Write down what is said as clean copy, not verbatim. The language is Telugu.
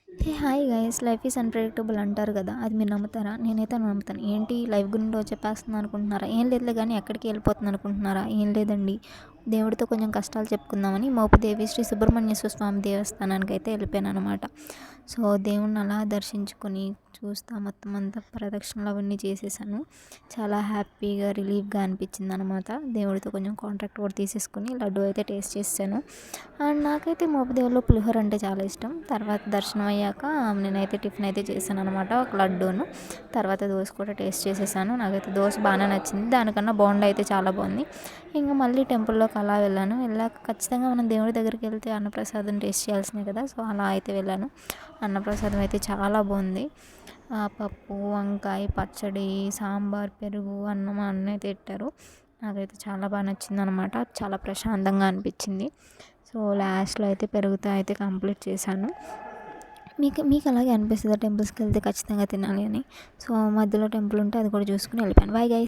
Hey hi guys, life is unpredictable అంటారు కదా! అది మీరు నమ్ముతారా? నేనైతే నమ్ముతాను. ఏంటి లైఫ్ గురించో చెప్పేస్తున్నాను అనుకుంటున్నారా? ఏం లేదులే గానీ ఎక్కడికి వెళ్ళిపోతుంది అనుకుంటున్నారా? ఏం లేదండి. దేవుడితో కొంచెం కష్టాలు చెప్పుకుందామని మోపుదేవి శ్రీ సుబ్రహ్మణ్యేశ్వర స్వామి దేవస్థానానికి అయితే వెళ్ళిపోయాననమాట. సో, దేవుడిని అలా దర్శించుకొని చూస్తా మొత్తం అంతా ప్రదక్షిణలు అవన్నీ చేసేసాను. చాలా హ్యాపీగా, రిలీఫ్‌గా అనిపించిందనమాట. దేవుడితో కొంచెం కాంటాక్ట్ కూడా తీసేసుకొని లడ్డు అయితే టేస్ట్ చేసేసాను. అండ్ నాకైతే మోపుదేవిలో పులిహోర అంటే చాలా ఇష్టం. తర్వాత దర్శనం అయ్యాక నేనైతే టిఫిన్ అయితే చేశాను అనమాట, ఒక లడ్డూను. తర్వాత దోశ కూడా టేస్ట్ చేసేసాను. నాకైతే దోశ బాగానే నచ్చింది, దానికన్నా బోండా అయితే చాలా బాగుంది. ఇంకా మళ్ళీ టెంపుల్లోకి అలా వెళ్ళాను. వెళ్ళాక ఖచ్చితంగా మనం దేవుడి దగ్గరికి వెళ్తే అన్నప్రసాదం టేస్ట్ చేయాల్సిందే కదా! సో అలా అయితే వెళ్ళాను. అన్నప్రసాదం అయితే చాలా బాగుంది. పప్పు, వంకాయ, పచ్చడి, సాంబార్, పెరుగు, అన్నం అన్నీ అయితే పెట్టారు. నాకైతే చాలా బాగా నచ్చిందనమాట. చాలా ప్రశాంతంగా అనిపించింది. సో లాస్ట్లో అయితే పెరుగుతో అయితే కంప్లీట్ చేశాను. మీకు మీకు అలాగే అనిపిస్తుందా టెంపుల్స్కి వెళ్తే ఖచ్చితంగా తినాలి అని? సో మధ్యలో టెంపుల్ ఉంటే అది కూడా చూసుకుని వెళ్ళిపోయాను. Bye guys.